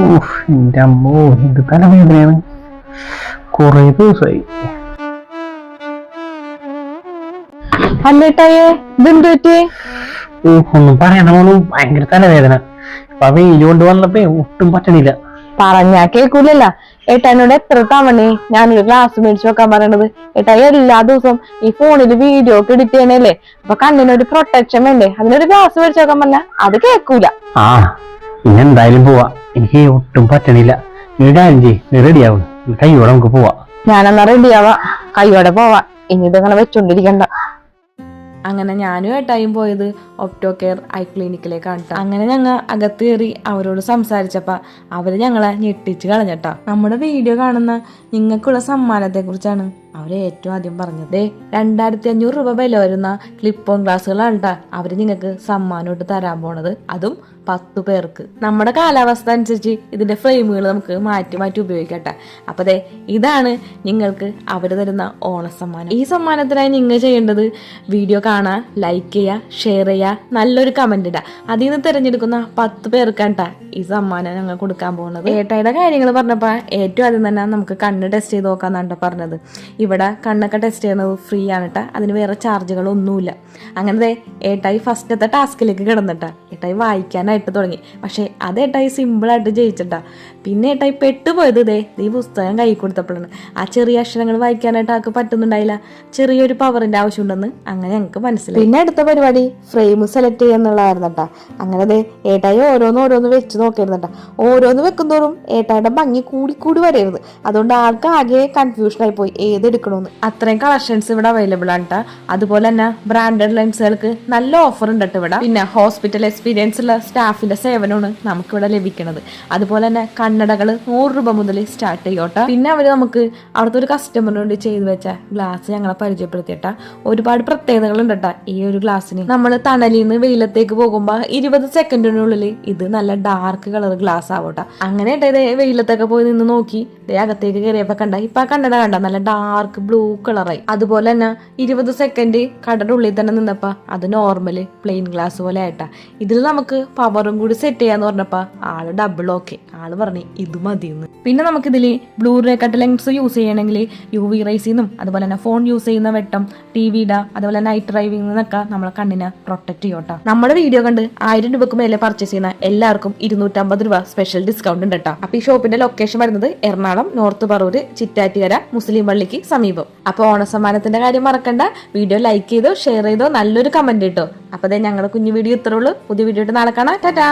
എന്റെ അമ്മോ ഇത് തലവേദനയാണ്. കൊറേ ദിവസമായി. അല്ലേട്ടായേ ഇതെന്ത് പറ്റി? ഒന്നും പറയണമോളൂ, ഭയങ്കര തലവേദന. അപ്പൊ വെയിൽ കൊണ്ട് വന്നപ്പോ ഒട്ടും പറ്റണില്ല. പറഞ്ഞാ കേൾക്കൂലല്ല. ഏട്ടാനോട് എത്ര തവണ ഞാനൊരു ഗ്ലാസ് മേടിച്ചു വെക്കാൻ പറയണത്. ഏട്ടായി എല്ലാ ദിവസവും ഈ ഫോണിൽ വീഡിയോ ഒക്കെ എഡിറ്റ് ചെയ്യണല്ലേ, അപ്പൊ കണ്ണിനൊരു പ്രൊട്ടക്ഷൻ വേണ്ടേ, അതിനൊരു ഗ്ലാസ് മേടിച്ചു വെക്കാൻ പറഞ്ഞ അത് കേൾക്കൂല. ഇനി എന്തായാലും പോവാ, എനിക്ക് ഒട്ടും പറ്റണില്ല. നീ കാര്യം ചെയ്യ്, നീ റെഡിയാവും, കൈയോടെ നമുക്ക് പോവാ. ഞാനെന്നാ റെഡിയാവാ, കൈയോടെ പോവാ, ഇനി ഇതങ്ങനെ വെച്ചോണ്ടിരിക്കണ്ട. അങ്ങനെ ഞാനും ഏട്ടായും പോയത് ഒപ്റ്റോ കെയർ ഐ ക്ലിനിക്കിലേക്കാണ്. അങ്ങനെ ഞങ്ങൾ അകത്ത് കയറി അവരോട് സംസാരിച്ചപ്പോ അവര് ഞങ്ങളെ ഞെട്ടിച്ച് കളഞ്ഞട്ടാ. നമ്മുടെ വീഡിയോ കാണുന്ന നിങ്ങൾക്കുള്ള സമ്മാനത്തെ കുറിച്ചാണ് അവര് ഏറ്റവും ആദ്യം പറഞ്ഞത്. 2500 രൂപ വില വരുന്ന ക്ലിപ്പ് ഓൺ ഗ്ലാസുകളാണ് ട്ടാ അവര് നിങ്ങൾക്ക് സമ്മാനമായിട്ട് തരാൻ പോണത്, അതും 10 പേർക്ക്. നമ്മുടെ കാലാവസ്ഥ അനുസരിച്ച് ഇതിന്റെ ഫ്രെയിമുകൾ നമുക്ക് മാറ്റി മാറ്റി ഉപയോഗിക്കട്ടെ. അപ്പൊ ദേ ഇതാണ് നിങ്ങൾക്ക് അവര് തരുന്ന ഓണസമ്മാനം. ഈ സമ്മാനത്തിനായി നിങ്ങൾ ചെയ്യേണ്ടത് വീഡിയോ കാണാൻ, ലൈക്ക് ചെയ്യുക, ഷെയർ ചെയ്യുക, നല്ലൊരു കമന്റ് ഇടുക. അതിൽ നിന്ന് തിരഞ്ഞെടുക്കുന്ന 10 പേർക്കാണ് ട്ടാ ഈ സമ്മാനം ഞങ്ങൾ കൊടുക്കാൻ പോകുന്നത്. ഏട്ടായുടെ കാര്യങ്ങൾ പറഞ്ഞപ്പോ ഏറ്റവും ആദ്യം തന്നെ നമുക്ക് കണ്ണ് ടെസ്റ്റ് ചെയ്ത് നോക്കാന്നാണ് പറഞ്ഞത്. ഇവിടെ കണ്ണൊക്കെ ടെസ്റ്റ് ചെയ്യുന്നത് ഫ്രീ ആണ് ട്ടാ, അതിന് വേറെ ചാർജുകളൊന്നുമില്ല. അങ്ങനെ ഏട്ടായി ഫസ്റ്റത്തെ ടാസ്കിലേക്ക് കിടന്നിട്ടാ ഏട്ടായി വായിക്കാനായിട്ട് തുടങ്ങി. പക്ഷെ അത് ഏട്ടായി സിമ്പിളായിട്ട് ജയിച്ചിട്ടാ. പിന്നെ ഏട്ടായി പെട്ടുപോയത് ഈ പുസ്തകം കൈ കൊടുത്തപ്പോഴാണ്. ആ ചെറിയ അക്ഷരങ്ങൾ വായിക്കാനായിട്ട് ആൾക്ക് പറ്റുന്നുണ്ടായില്ല, ചെറിയൊരു പവറിന്റെ ആവശ്യമുണ്ടെന്ന് അങ്ങനെ ഞങ്ങൾക്ക് മനസ്സിലായി. പിന്നെ അടുത്ത പരിപാടി ഫ്രെയിം സെലക്ട് ചെയ്യാന്നുള്ളതായിരുന്നു കേട്ടാ. അങ്ങനെ ഏട്ടായി ഓരോന്ന് വെച്ച് നോക്കിയിരുന്നട്ടാ. ഓരോന്ന് വെക്കുന്നതോറും ഏട്ടായുടെ ഭംഗി കൂടി വരരുത്, അതുകൊണ്ട് ആൾക്ക് ആകെ കൺഫ്യൂഷൻ ആയി പോയി ഏതെടുക്കണമെന്ന്. അത്രയും കളക്ഷൻസ് ഇവിടെ അവൈലബിൾ ആണ് ട്ടാ. അതുപോലെ തന്നെ ബ്രാൻഡഡ് ലെൻസുകൾക്ക് നല്ല ഓഫർ ഉണ്ട് ഇവിടെ. പിന്നെ ഹോസ്പിറ്റൽ എക്സ്പീരിയൻസ് ഉള്ള സ്റ്റാഫിന്റെ സേവനമാണ് നമുക്കിവിടെ ലഭിക്കുന്നത്. അതുപോലെ തന്നെ കണ്ണടകൾ 100 രൂപ മുതൽ സ്റ്റാർട്ട് ചെയ്യോട്ടെ. പിന്നെ അവര് നമുക്ക് അവിടുത്തെ ഒരു കസ്റ്റമറിനോട് ചെയ്തു വെച്ച ഗ്ലാസ് ഞങ്ങളെ പരിചയപ്പെടുത്തിയിട്ടാ. ഒരുപാട് പ്രത്യേകതകൾ ഉണ്ട് ട്ടാ ഈ ഒരു ഗ്ലാസ്സിന്. നമ്മൾ തണലിൽ നിന്ന് വെയിലത്തേക്ക് പോകുമ്പോ 20 സെക്കൻഡിനുള്ളിൽ ഇത് നല്ല ഡാർക്ക് കളർ ഗ്ലാസ് ആവട്ടെ. അങ്ങനെ വെയിലത്തൊക്കെ പോയി നിന്ന് നോക്കി അകത്തേക്ക് കയറിയപ്പോ കണ്ട ഇപ്പൊ കണ്ണട കണ്ട നല്ല ഡാർക്ക് ബ്ലൂ കളറായി. അതുപോലെ തന്നെ 20 സെക്കൻഡ് കടയുടെ ഉള്ളിൽ തന്നെ നിന്നപ്പോ അത് നോർമല് പ്ലെയിൻ ഗ്ലാസ് പോലെ ആയിട്ടാ. ഇതിൽ നമുക്ക് പവറും കൂടി സെറ്റ് ചെയ്യാന്ന് പറഞ്ഞപ്പോ ആള് ഡബിൾ ഓക്കെ, ആള് പറഞ്ഞു ഇത് മതിയെന്ന്. പിന്നെ നമുക്കിതില് ബ്ലൂറേ കട്ട് ലെൻസ് യൂസ് ചെയ്യണമെങ്കിൽ UV റൈസിന്നും അതുപോലെ തന്നെ ഫോൺ യൂസ് ചെയ്യുന്ന വെട്ടം, ടിവിയുടെ അതുപോലെ നൈറ്റ് ഡ്രൈവിംഗ് നിന്നൊക്കെ നമ്മളെ കണ്ണിനെ പ്രൊട്ടക്ട് ചെയ്യോട്ടാ. നമ്മുടെ വീഡിയോ കണ്ട് 1000 രൂപക്ക് മേലെ പർച്ചേസ് ചെയ്യുന്ന എല്ലാവർക്കും 250 രൂപ സ്പെഷ്യൽ ഡിസ്കൗണ്ട് ഉണ്ട് കേട്ടോ. അപ്പൊ ഈ ഷോപ്പിന്റെ ലൊക്കേഷൻ വരുന്നത് എറണാകുളം നോർത്ത് പറവൂര് ചിറ്റാറ്റുകര മുസ്ലിം പള്ളിക്ക് സമീപം. അപ്പൊ ഓണസമ്മാനത്തിന്റെ കാര്യം മറക്കണ്ട, വീഡിയോ ലൈക്ക് ചെയ്തോ ഷെയർ ചെയ്തോ നല്ലൊരു കമന്റ് ഇട്ടോ. അപ്പൊ ഞങ്ങളുടെ കുഞ്ഞു വീഡിയോ ഇത്രേ ഉള്ളൂ. പുതിയ വീഡിയോ നാളെ കാണാം. ടാറ്റാ.